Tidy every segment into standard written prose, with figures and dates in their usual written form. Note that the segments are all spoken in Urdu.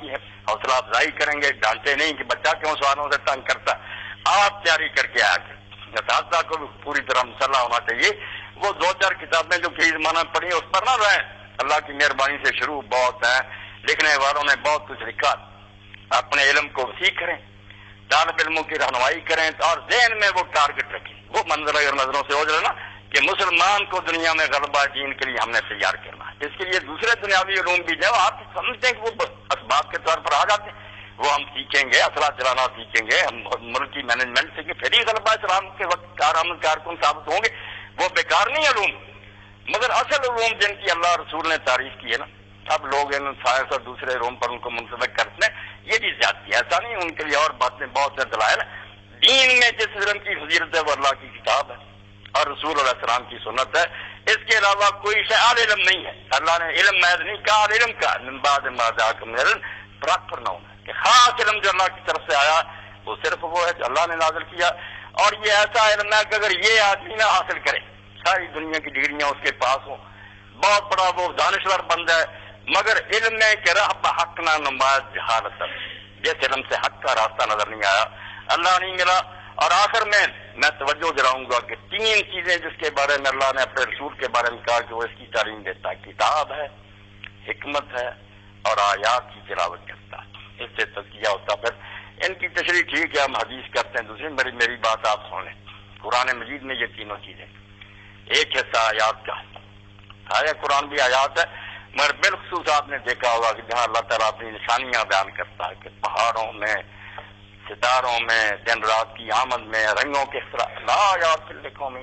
حوصلہ افزائی کریں گے، ڈانٹے نہیں کہ بچہ کیوں سوالوں سے تنگ کرتا. آپ تیاری کر کے آئے. اساتذہ کو بھی پوری طرح مسلح ہونا چاہیے. وہ 2-4 کتابیں جو فی زمانہ پڑھی اس پر نہ رہیں. اللہ کی مہربانی سے شروع بہت ہیں، لکھنے والوں نے بہت کچھ لکھا. اپنے علم کو وسیع کریں، طالب علموں کی رہنمائی کریں اور ذہن میں وہ ٹارگٹ رکھیں. وہ منظر اگر نظروں سے اوجھل نا کہ مسلمان کو دنیا میں غلبہ دین کے لیے ہم نے تیار کرنا ہے. اس کے لیے دوسرے دنیاوی علوم بھی جو آپ سمجھتے ہیں کہ وہ اسباب کے طور پر آ جاتے ہیں، وہ ہم سیکھیں گے، اسلحہ چلانا سیکھیں گے، ہم ملک کی مینجمنٹ سے پھر ہی غلبہ اسلام کے وقت کارآمد کارکن ثابت ہوں گے. وہ بیکار نہیں علوم، مگر اصل علوم جن کی اللہ رسول نے تعریف کی ہے نا، اب لوگ ان سائنس اور دوسرے علوم پر ان کو منتخب کرتے ہیں. یہ بھی زیادتی ہے، ایسا نہیں. ان کے لیے اور باتیں بہت سے دلائل ہیں. دین میں جس علم کی فضیلت ہے وہ اللہ کی کتاب ہے اور رسول علیہ السلام کی سنت ہے. اس کے علاوہ کوئی شیء علم نہیں ہے. اللہ نے علم محض نہیں کہا، علم کا من بعد ما جاءکم العلم پراپر نام ہے کہ خاص علم جو اللہ کی طرف سے آیا وہ صرف وہ ہے جو اللہ نے نازل کیا. اور یہ ایسا علم ہے کہ اگر یہ آدمی نہ حاصل کرے، ساری دنیا کی ڈگریاں اس کے پاس ہوں، بہت بڑا وہ دانشور بندہ ہے، مگر علم میں کہ راہ حق نہ نماز جہالت، جس علم سے حق کا راستہ نظر نہیں آیا، اللہ نہیں ملا. اور آخر میں توجہ دلاؤں گا کہ 3 چیزیں جس کے بارے میں اللہ نے اپنے رسول کے بارے میں کہا کہ وہ اس کی تعلیم دیتا ہے: کتاب ہے، حکمت ہے اور آیات کی تلاوت کرتا ہے. اس سے تزکیہ ہوتا. پھر ان کی تشریح ٹھیک ہے، ہم حدیث کرتے ہیں. دوسری میری بات آپ سن لیں. قرآن مجید میں یہ تینوں چیزیں، ایک حصہ آیات کا ہے. قرآن بھی آیات ہے، مگر بالخصوص آپ نے دیکھا ہوگا کہ جہاں اللہ تعالیٰ اپنی نشانیاں بیان کرتا ہے کہ پہاڑوں میں، ستاروں میں، دن رات کی آمد میں، رنگوں کے آیات لکھوں میں،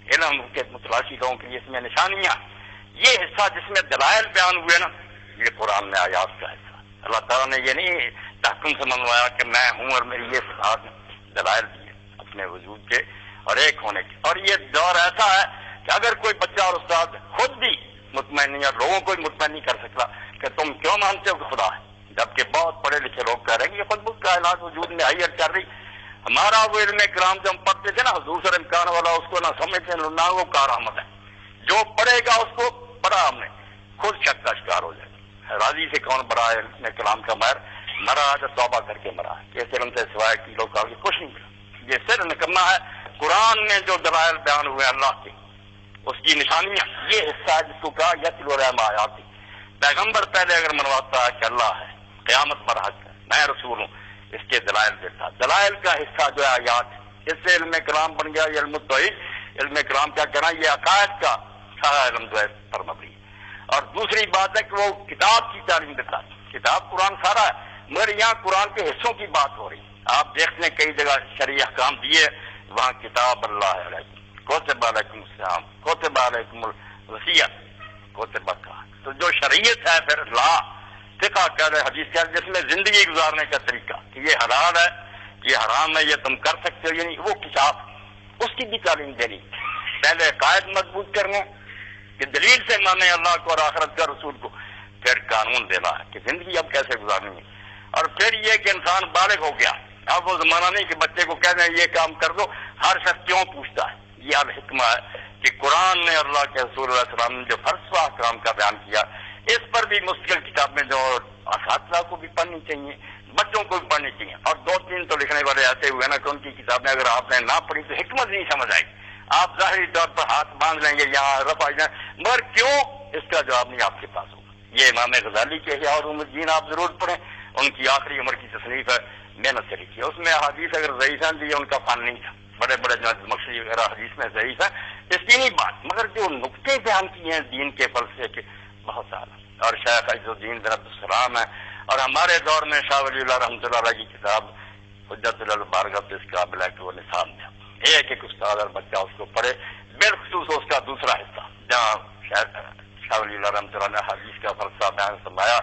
علم کے متلاشی لوگوں کے لیے اس میں نشانیاں. یہ حصہ جس میں دلائل بیان ہوئے نا، یہ قرآن میں آیات کا حصہ. اللہ تعالیٰ نے یہ نہیں تحکم سے منوایا کہ میں ہوں اور میری یہ صفات، دلائل دیے اپنے وجود کے اور ایک ہونے کے. اور یہ دور ایسا ہے کہ اگر کوئی بچہ اور استاد خود بھی مطمئن نہیں اور لوگوں کو بھی مطمئن نہیں کر سکتا کہ تم کیوں مانتے ہو کہ خدا ہے، جبکہ بہت پڑھے لکھے لوگ کہہ رہے ہیں کہ خود بخود کائنات وجود میں حیت کر رہی. ہمارا وہ علم کرام جو ہم پڑھتے تھے نا، حضور سر امکان والا، اس کو نہ سمجھتے نہ وہ کارآمد ہے. جو پڑھے گا اس کو پڑھا ہم نے، خود شک کا شکار ہو جائے گا. راضی سے کون بڑا ہے علم کلام کا ماہر؟ مرا ہے تو توبہ کر کے مرا ہے. اس علم سے سوائے کیلوں کا بھی کچھ نہیں ملا. یہ صرف نکما ہے. قرآن میں جو دلائل بیان ہوئے اللہ کے، اس کی نشانیاں، یہ حصہ جس کو کہا یتلو علیہم آیاتی. پیغمبر پہلے اگر منواتا ہے کہ اللہ ہے، قیامت پر حق ہے، میں رسول ہوں، اس کے دلائل دیتا. دلائل کا حصہ جو ہے آیات، اس سے علم کلام بن گیا. یہ علم التوحید، علم کلام کیا کہنا، یہ عقائد کا سارا علم جو ہے پر مبنی. اور دوسری بات ہے کہ وہ کتاب کی تعلیم دیتا ہے. کتاب قرآن سارا ہے، مگر یہاں قرآن کے حصوں کی بات ہو رہی. آپ دیکھتے ہیں کئی جگہ شرعی احکام دیے، وہاں کتاب اللہ علیکم، کوتب علیکم السلام، کوتب علیکم الوصیت، کوتب کا. تو جو شریعت ہے پھر لا فقہ کہہ حدیث کہہ جس میں زندگی گزارنے کا طریقہ کہ یہ حلال ہے، یہ حرام ہے، یہ تم کر سکتے ہو، یعنی وہ کتاب، اس کی بھی تعلیم دینی. پہلے قائد مضبوط کرنے کہ دلیل سے مانے اللہ کو اور آخرت کا رسول کو، پھر قانون دینا ہے کہ زندگی اب کیسے گزارنی ہے. اور پھر یہ کہ انسان بالغ ہو گیا، اب وہ زمانہ نہیں کہ بچے کو کہہ دیں یہ کام کر دو. ہر شخص کیوں پوچھتا ہے. یہ الحکمہ ہے کہ قرآن نے اللہ کے رسول علیہ السلام نے جو فلسفہ احکام کا بیان کیا، اس پر بھی مستقل کتابیں جو اساتذہ کو بھی پڑھنی چاہیے، بچوں کو بھی پڑھنی چاہیے. اور 2-3 تو لکھنے والے ایسے ہوئے نا کہ ان کی کتابیں اگر آپ نے نہ پڑھی تو حکمت نہیں سمجھ آئے گی. آپ ظاہری طور پر ہاتھ باندھ لیں گے، یہاں رفع جائیں، مگر کیوں، اس کا جواب نہیں آپ کے پاس ہوگا. یہ امام غزالی کے احیاء الدین آپ ضرور پڑھیں. ان کی آخری عمر کی تصنیف ہے، محنت سے لکھی ہے. اس میں احادیث اگر ضعیف ہیں تو یہ ان کا فن نہیں تھا. بڑے بڑے جو مقصدی وغیرہ حدیث میں ضعیف ہے، اس کی نہیں بات، مگر جو نقطے بیان کیے ہیں دین کے فلسفے کے بہت سارا. اور شیخ عز الدین بن عبد السلام ہے. اور ہمارے دور میں شاہ ولی اللہ رحمۃ اللہ علیہ کی کتاب حجت البارگہ اس قابل ہے کہ وہ نصاب میں ایک استاد اور بچہ اس کو پڑھے. بالخصوص اس کا دوسرا حصہ جہاں شاہ ولی اللہ رحمۃ اللہ نے حدیث کا فلسفہ بیان فرمایا،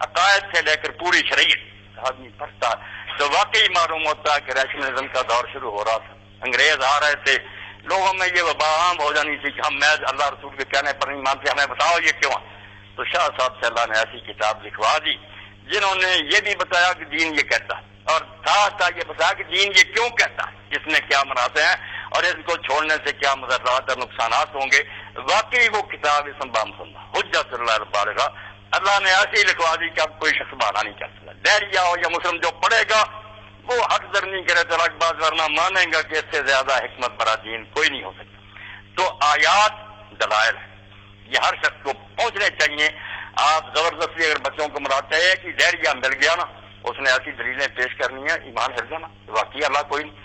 عقائد سے لے کر پوری شریعت آدمی پڑھتا ہے تو واقعی معلوم ہوتا ہے کہ ریشنلزم کا دور شروع ہو رہا تھا. انگریز آ رہے تھے، لوگوں میں یہ وبا عام ہو جانی تھی کہ ہم محض اللہ رسول کے کہنے پر نہیں مانتے، ہمیں بتاؤ یہ کیوں ہے. تو شاہ صاحب سے اللہ نے ایسی کتاب لکھوا دی جنہوں نے یہ بھی بتایا کہ دین یہ کہتا ہے، اور تھا یہ بتایا کہ دین یہ کیوں کہتا ہے، اس میں کیا منافع ہیں اور اس کو چھوڑنے سے کیا مضرات اور نقصانات ہوں گے. واقعی وہ کتاب اسم بام سننا حجت اللہ البالغہ اللہ نے ایسی لکھوا دی کہ اب کوئی شخص بہانا نہیں کر سکتا. ڈیریا ہو یا مسلم جو پڑھے گا وہ حق در نہیں کرے تو رق باز ورنہ مانیں گا کہ اس سے زیادہ حکمت برا دین کوئی نہیں ہو سکتا. تو آیات دلائل ہے، یہ ہر شخص کو پہنچنے چاہیے. آپ زبردستی اگر بچوں کو مراتے ہیں کہ ڈیریا مل گیا نا، اس نے ایسی دلیلیں پیش کرنی ہے، ایمان ہل جانا واقعی اللہ کوئی نہیں.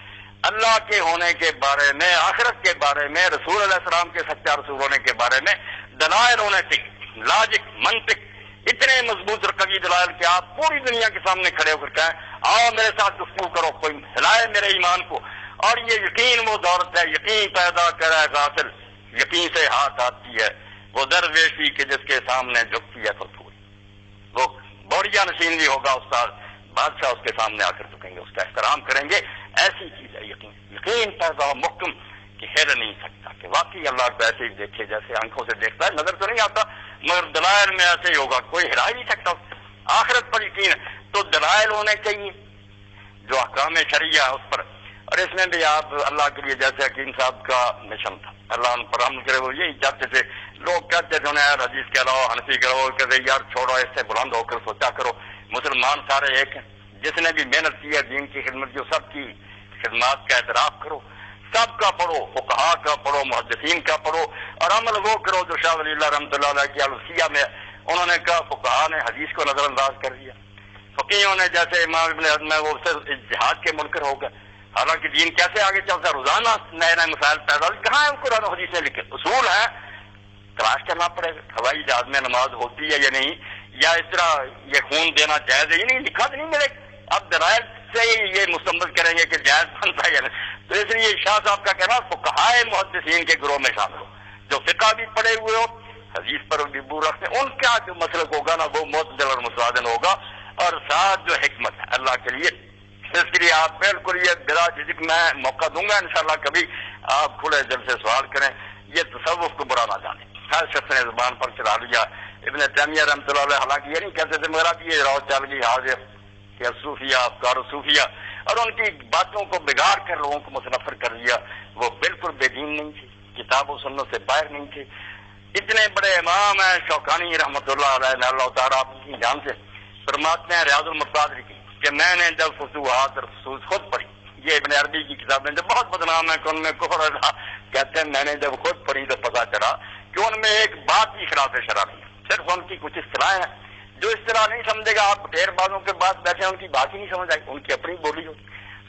اللہ کے ہونے کے بارے میں، آخرت کے بارے میں، رسول علیہ السلام کے سچا رسول ہونے کے بارے میں دلائل ہونے چاہیے، لاجک، منطق، اتنے مضبوط اور قوی دلائل کہ آپ پوری دنیا کے سامنے کھڑے ہو کر کہیں آؤ میرے ساتھ گفتگو کرو، کوئی ہلائے میرے ایمان کو. اور یہ یقین وہ دولت ہے، یقین پیدا کرے غافل، یقین سے ہاتھ آتی ہے وہ درویشی کے جس کے سامنے جھکتی ہے پھول. وہ بوریا نشین بھی ہوگا استاد، بادشاہ اس کے سامنے آ کر جھکیں گے، اس کا احترام کریں گے. ایسی چیز ہے یقین، یقین پیدا محکم کہ ہل نہیں سکتا کہ واقعی اللہ کو ایسے ہی دیکھے جیسے آنکھوں سے دیکھتا ہے، نظر تو نہیں آتا مگر دلائل میں ایسے ہی ہوگا، کوئی ہلا ہی نہیں سکتا. آخرت پر یقین ہے تو دلائل ہونے چاہیے جو احکام شرعیہ اس پر. اور اس میں بھی آپ اللہ کے لیے جیسے حکیم صاحب کا مشن تھا، اللہ ان پر رحم کرے، وہ یہی چاہتے تھے. لوگ کہتے تھے انہیں یار حدیث کے علاوہ حنفی کرو، کہتے یار چھوڑو، اس سے بلند ہو کر سوچا کرو. مسلمان سارے ایک ہیں، جس نے بھی محنت کی ہے دین کی خدمت کی، سب کی خدمات کا اعتراف کرو، سب کا پڑھو، فقہا کا پڑھو، محدثین کا پڑھو، اور عمل وہ کرو جو شاہ ولی اللہ رحمۃ اللہ علیہ کی الوصیہ میں انہوں نے کہا. فقہا نے حدیث کو نظر انداز کر دیا، فقیہوں نے جیسے امام ابن حزم ہے وہ جہاد کے منکر ہو گئے. حالانکہ دین کیسے آگے چلتا ہے، روزانہ نئے نئے مسائل پیدا ہوتے. کہاں ہے قرآن و حدیث میں لکھے؟ اصول ہے، تلاش کرنا پڑے گا. ہوائی جہاز میں نماز ہوتی ہے یا نہیں، یا اس طرح یہ خون دینا جائز ہے یا نہیں، لکھا تو نہیں ملے. اب دلائل سے یہ مستمد کریں گے کہ جائز بنتا ہے یا نہیں. تو اس لیے شاہ صاحب کا کہنا فقہائے محدثین کے گروہ میں شامل ہو، جو فقہ بھی پڑے ہوئے ہو، حدیث پر بھی بو رکھتے ہیں. ان کا جو مسلک ہوگا نا وہ معتدل اور متوازن ہوگا، اور ساتھ جو حکمت ہے اللہ کے لیے. اس کے لیے آپ بالکل یہ بلا جھجک میں موقع دوں گا انشاءاللہ، کبھی آپ کھلے دل سے سوال کریں. یہ تصوف کو برا نہ جانے، ہر شخص نے زبان پر چلا لیا. ابن تیمیہ رحمۃ اللہ علیہ حالانکہ یہ نہیں کہتے تھے، مگر اب یہ راؤ چل گئی حاضر کہ صوفیہ، افکار صوفیہ، اور ان کی باتوں کو بگاڑ کر لوگوں کو متنفر کر دیا. وہ بالکل بے دین نہیں تھے، کتاب و سنت سے باہر نہیں تھے. اتنے بڑے امام ہیں شوکانی رحمۃ اللہ علیہ، اللہ تعالیٰ آپ کی جان سے فرماتے ہیں ریاض المقادر کی کہ میں نے جب فتوحات اور فصوص خود پڑھی، یہ ابن عربی کی کتابیں جو بہت بدنام ہے کہ ان میں کفر ہے، کہتے ہیں میں نے جب خود پڑھی تو پتا چلا کہ ان میں ایک بات بھی خلاف شرع نہیں، صرف ان کی کچھ اصطلاحیں ہیں. جو اس طرح نہیں سمجھے گا، آپ ڈھیر بازوں کے بعد بیٹھے ان کی بات ہی نہیں سمجھ آئے، ان کی اپنی بولی ہو.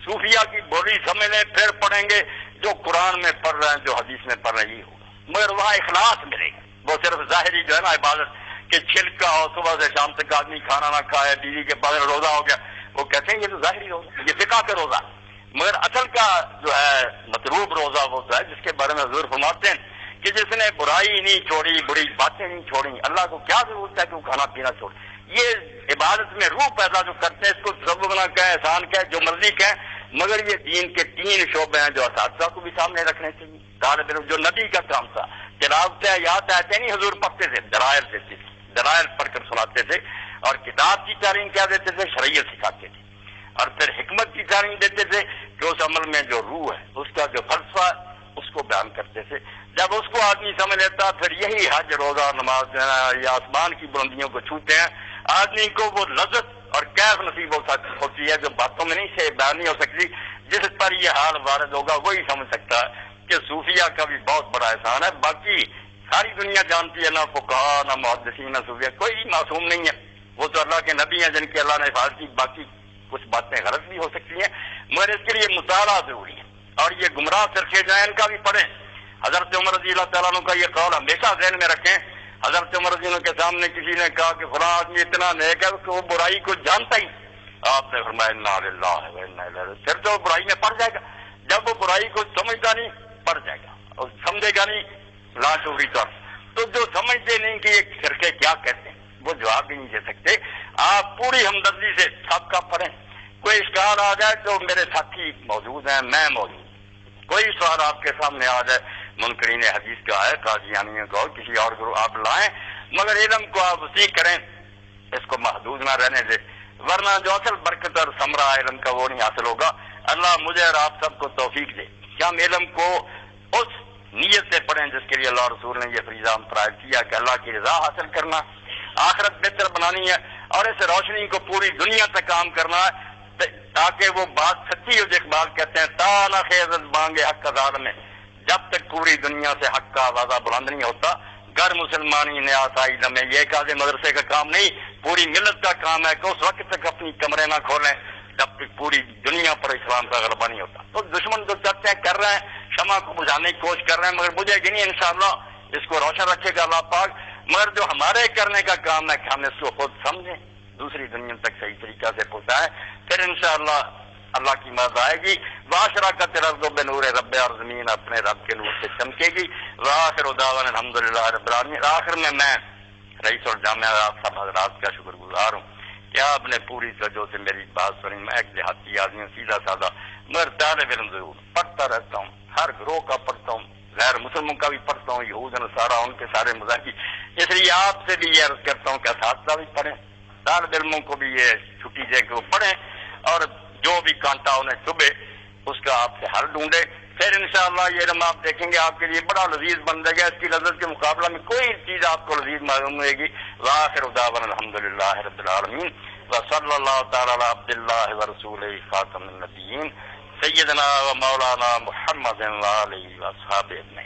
صوفیہ کی بولی سمجھ لیں، پھر پڑھیں گے جو قرآن میں پڑھ رہے ہیں، جو حدیث میں پڑھ رہے ہیں، یہ ہوگا. مگر وہاں اخلاص ملے گا. وہ صرف ظاہری جو ہے نا عبادت کہ چھلکا ہو، صبح سے شام تک آدمی کھانا نہ کھائے، بیوی کے بغیر روزہ ہو گیا، وہ کہتے ہیں یہ تو ظاہری روزہ، یہ فقہ کا روزہ. مگر اصل کا جو ہے مطلوب روزہ وہ ہے جس کے بارے میں حضور فرماتے ہیں کہ جس نے برائی نہیں چھوڑی، بری باتیں نہیں چھوڑی، اللہ کو کیا ضرورت ہے کہ وہ کھانا پینا چھوڑے. یہ عبادت میں روح پیدا جو کرتے ہیں، اس کو تصوف نہ کہیں، احسان کہیں، جو مرضی کہیں، مگر یہ دین کے 3 شعبے ہیں جو اساتذہ کو بھی سامنے رکھنے چاہیے. طالب علم جو نبی کا کام تھا، تلاوت یاد آتے نہیں حضور پڑھتے تھے، دلائل دیتے تھے، دلائل پڑھ کر سناتے تھے، اور کتاب کی تعلیم کیا دیتے تھے؟ شریعت سکھاتے تھے. اور پھر حکمت کی تعلیم دیتے تھے کہ اس عمل میں جو روح ہے، اس کا جو فلسفہ اس کو بیان کرتے تھے. جب اس کو آدمی سمجھ لیتا پھر یہی حج، روزہ، نماز دینا یا آسمان کی بلندیوں کو چھوتے ہیں. آدمی کو وہ لذت اور کیف نصیب ہوتی ہے جو باتوں میں نہیں سے بیان نہیں ہو سکتی. جس پر یہ حال وارد ہوگا وہی سمجھ سکتا ہے کہ صوفیہ کا بھی بہت بڑا احسان ہے. باقی ساری دنیا جانتی ہے، نہ فقہا، نہ محدثین، نہ صوفیہ، کوئی معصوم نہیں ہے. وہ تو اللہ کے نبی ہیں جن کی اللہ نے حفاظت کی. باقی کچھ باتیں غلط بھی ہو سکتی ہیں، مگر اس کے لیے مطالعہ ضروری ہے. اور یہ گمراہ فرقے جو ہیں ان کا بھی پڑھیں. حضرت عمر رضی اللہ تعالیٰ عنہ کا یہ قول ہمیشہ ذہن میں رکھیں. حضرت عمر رضی اللہ عنہ کے سامنے کسی نے کہا کہ فلاں آدمی اتنا نیک ہے کہ وہ برائی کو جانتا ہی. آپ نے فرمایا انا للہ و انا الیہ راجعون. پھر تو وہ برائی میں پڑ جائے گا. جب وہ برائی کو سمجھتا نہیں پڑ جائے گا، اور سمجھے گا نہیں لاشعوری طور. تو جو سمجھتے نہیں کہ یہ فرقے کیا کہتے ہیں وہ جواب بھی نہیں دے سکتے. آپ پوری ہمدردی سے سب کا پڑھیں. کوئی اشکال آ جائے تو میرے ساتھی موجود ہیں، میں موجود. کوئی سوال آپ کے سامنے آ جائے، منکرین حدیث کا ہے، قادیانیوں کا ہو، کسی اور گروہ آپ لائیں، مگر علم کو آپ وسیع کریں، اس کو محدود نہ رہنے دیں، ورنہ جو اصل برکت اور ثمرہ علم کا وہ نہیں حاصل ہوگا. اللہ مجھے اور آپ سب کو توفیق دے کہ ہم علم کو اس نیت سے پڑھیں جس کے لیے اللہ رسول نے یہ فریضہ ہم فرائض کیا کہ اللہ کی رضا حاصل کرنا آخرت بہتر بنانی ہے اور اس روشنی کو پوری دنیا تک کام کرنا ہے تاکہ وہ بات سچی ہو جو اقبال کہتے ہیں تالا خیزت بانگے حق ازال میں، جب تک پوری دنیا سے حق کا آوازہ بلند نہیں ہوتا گر مسلمانی نیاز آئی دمیں، یہ ایک آدھے مدرسے کا کام نہیں، پوری ملت کا کام ہے کہ اس وقت تک اپنی کمرے نہ کھولیں جب تک پوری دنیا پر اسلام کا غلبہ نہیں ہوتا۔ تو دشمن جو چرچیں کر رہے ہیں شمع کو بجھانے کی کوشش کر رہے ہیں مگر بجھے گی نہیں انشاءاللہ، اس کو روشن رکھے گا اللہ پاک، مگر جو ہمارے کرنے کا کام ہے کہ ہم اس کو خود سمجھیں، دوسری دنیا تک صحیح طریقہ سے پہنچائیں، پھر انشاءاللہ اللہ کی مدد آئے گی۔ واشرا کا ترز بنور رب، اور زمین اپنے رب کے نور سے چمکے گی۔ وآخر دعوانا الحمدللہ رب العالمین۔ آخر میں رئیس الجامعہ آپ سب حضرات کا شکر گزار ہوں کہ آپ نے پوری توجہ سے میری بات سنی۔ میں ایک دیہاتی آدمی ہوں، سیدھا سادہ، مگر طالب علم ضرور پڑھتا رہتا ہوں، ہر گروہ کا پڑھتا ہوں، غیر مسلموں کا بھی پڑھتا ہوں، یہود نصارہ ان کے سارے مذاہبی، اس لیے آپ سے بھی یہ عرض کرتا ہوں کہ اساتذہ بھی پڑھیں، طالب علموں کو بھی یہ چھٹی دے کے وہ پڑھیں اور جو بھی کانٹا انہیں چبھے اس کا آپ سے حل ڈھونڈے، پھر انشاءاللہ یہ علم آپ دیکھیں گے آپ کے لیے بڑا لذیذ بن جائے گا، اس کی لذت کے مقابلہ میں کوئی چیز آپ کو لذیذ معلوم ہوئے گی۔ وآخر دعوانا الحمدللہ رب العالمین، وصلی اللہ تعالی علی عبد اللہ ورسولہ خاتم النبیین سیدنا و مولانا محمد وآلہ وصحبہ۔